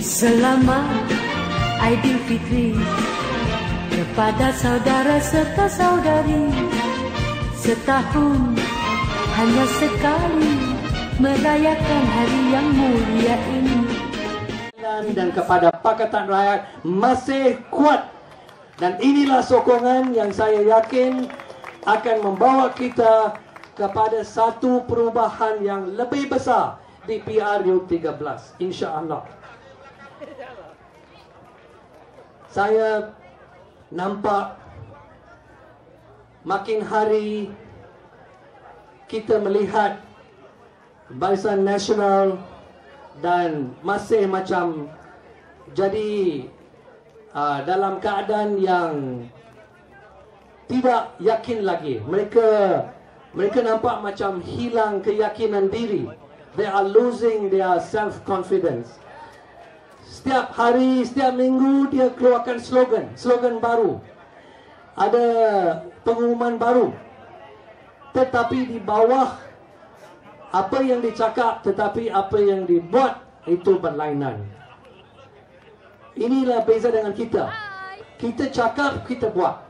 Selamat Aidilfitri kepada saudara serta saudari. Setahun hanya sekali merayakan hari yang mulia ini. Dan kepada Pakatan Rakyat masih kuat. Dan inilah sokongan yang saya yakin akan membawa kita kepada satu perubahan yang lebih besar di PRU 13, insya-Allah. Saya nampak makin hari kita melihat Barisan Nasional dan masih macam jadi dalam keadaan yang tidak yakin lagi. Mereka nampak macam hilang keyakinan diri. They are losing their self-confidence. Setiap hari, setiap minggu dia keluarkan slogan baru. Ada pengumuman baru. Tetapi di bawah apa yang dicakap, tetapi apa yang dibuat itu berlainan. Inilah beza dengan kita. Kita cakap, kita buat.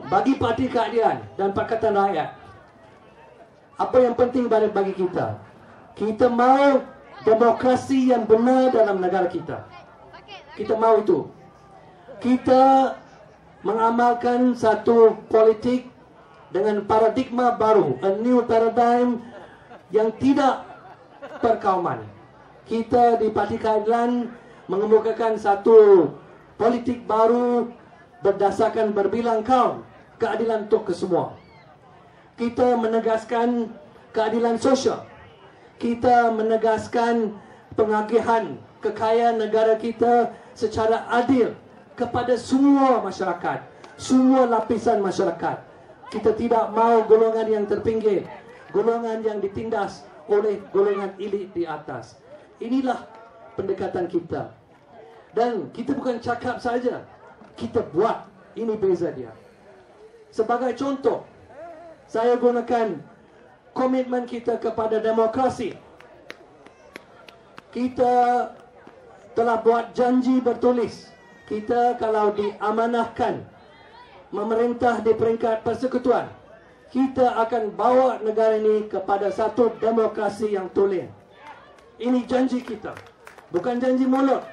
Bagi Parti Keadilan dan Pakatan Rakyat, apa yang penting bagi kita? Kita mahu demokrasi yang benar dalam negara kita. Kita mahu itu. Kita mengamalkan satu politik dengan paradigma baru, a new paradigm yang tidak perkauman. Kita di Parti Keadilan mengemukakan satu politik baru berdasarkan berbilang kaum, keadilan untuk kesemua. Kita menegaskan keadilan sosial. Kita menegaskan pengagihan kekayaan negara kita secara adil kepada semua masyarakat, semua lapisan masyarakat. Kita tidak mahu golongan yang terpinggir, golongan yang ditindas oleh golongan elit di atas. Inilah pendekatan kita. Dan kita bukan cakap saja, kita buat. Ini beza dia. Sebagai contoh, saya gunakan komitmen kita kepada demokrasi. Kita telah buat janji bertulis. Kita kalau diamanahkan memerintah di peringkat persekutuan, kita akan bawa negara ini kepada satu demokrasi yang tulen. Ini janji kita. Bukan janji mulut,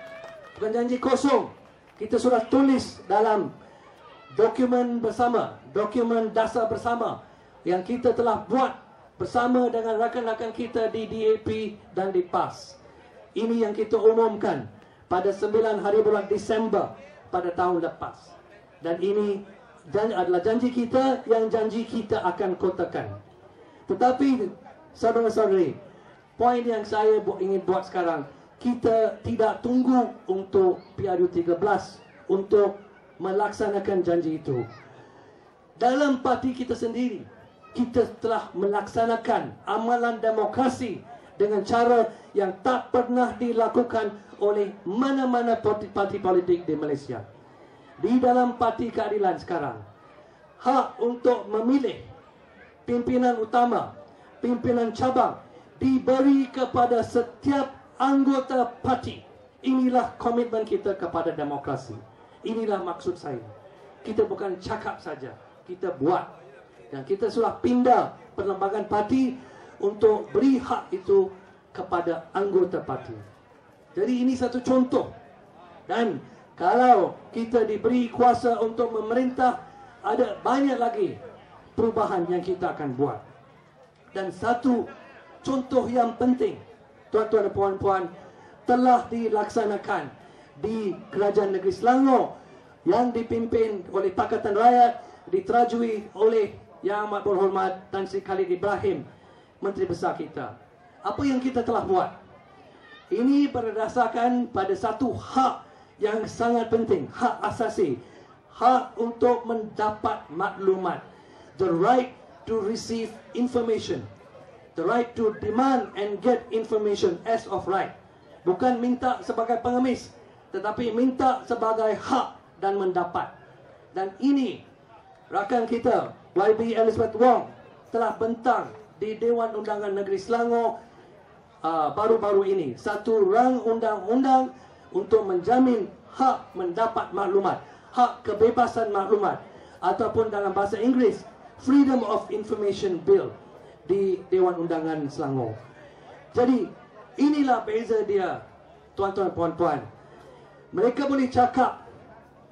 bukan janji kosong. Kita sudah tulis dalam dokumen bersama, dokumen dasar bersama yang kita telah buat bersama dengan rakan-rakan kita di DAP dan di PAS. Ini yang kita umumkan pada 9 hari bulan Disember pada tahun lepas. Dan ini adalah janji kita yang janji kita akan kotakan. Tetapi saudara-saudari, poin yang saya ingin buat sekarang, kita tidak tunggu untuk PRU 13 untuk melaksanakan janji itu. Dalam parti kita sendiri, kita telah melaksanakan amalan demokrasi dengan cara yang tak pernah dilakukan oleh mana-mana parti politik di Malaysia. Di dalam Parti Keadilan sekarang, hak untuk memilih pimpinan utama, pimpinan cabang diberi kepada setiap anggota parti. Inilah komitmen kita kepada demokrasi. Inilah maksud saya. Kita bukan cakap saja, kita buat. Dan kita sudah pindah perlembagaan parti untuk beri hak itu kepada anggota parti. Jadi ini satu contoh. Dan kalau kita diberi kuasa untuk memerintah, ada banyak lagi perubahan yang kita akan buat. Dan satu contoh yang penting, tuan-tuan dan puan-puan, telah dilaksanakan di Kerajaan Negeri Selangor yang dipimpin oleh Pakatan Rakyat, diterajui oleh Yang Amat Berhormat Tan Sri Khalid Ibrahim, Menteri Besar kita. Apa yang kita telah buat? Ini berdasarkan pada satu hak yang sangat penting, hak asasi, hak untuk mendapat maklumat, the right to receive information, the right to demand and get information as of right. Bukan minta sebagai pengemis, tetapi minta sebagai hak dan mendapat. Dan ini rakan kita YB Elizabeth Wong telah bentang di Dewan Undangan Negeri Selangor baru-baru ini satu rang undang-undang untuk menjamin hak mendapat maklumat, hak kebebasan maklumat, ataupun dalam bahasa Inggeris Freedom of Information Bill di Dewan Undangan Selangor. Jadi inilah beza dia, tuan-tuan puan-puan. Mereka boleh cakap,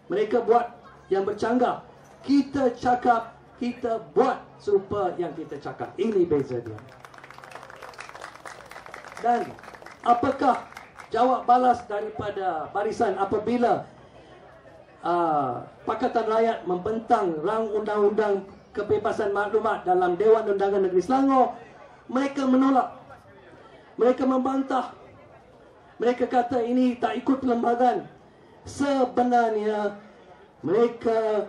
mereka buat yang bercanggah. Kita cakap, kita buat serupa yang kita cakap. Ini beza dia. Dan apakah jawab balas daripada barisan apabila Pakatan Rakyat membentang rang undang-undang kebebasan maklumat dalam Dewan Undangan Negeri Selangor? Mereka menolak. Mereka membantah. Mereka kata ini tak ikut perlembagaan. Sebenarnya mereka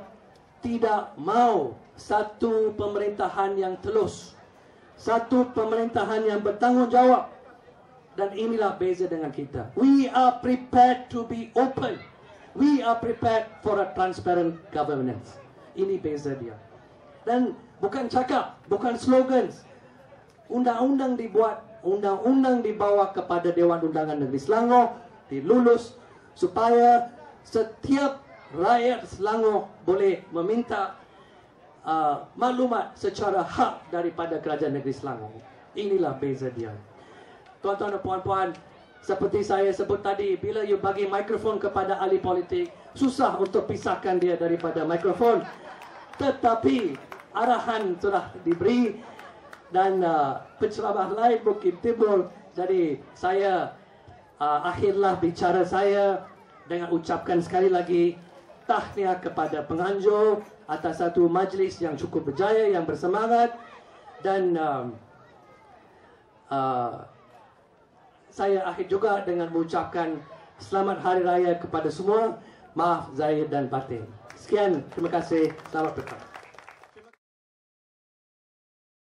tidak mau satu pemerintahan yang telus, satu pemerintahan yang bertanggungjawab. Dan inilah beza dengan kita. We are prepared to be open. We are prepared for a transparent governance. Ini beza dia. Dan bukan cakap, bukan slogans. Undang-undang dibuat, undang-undang dibawa kepada Dewan Undangan Negeri Selangor, dilulus supaya setiap rakyat Selangor boleh meminta maklumat secara hak daripada Kerajaan Negeri Selangor. Inilah beza dia. Tuan-tuan dan puan-puan, seperti saya sebut tadi, bila you bagi mikrofon kepada ahli politik, susah untuk pisahkan dia daripada mikrofon. Tetapi arahan sudah diberi dan penceramah lain mungkin timbul. Jadi saya akhirlah bicara saya dengan ucapkan sekali lagi tahniah kepada penganjur atas satu majlis yang cukup berjaya, yang bersemangat. Dan saya akhir juga dengan mengucapkan selamat Hari Raya kepada semua. Maaf zahir dan batin. Sekian, terima kasih. Selamat petang.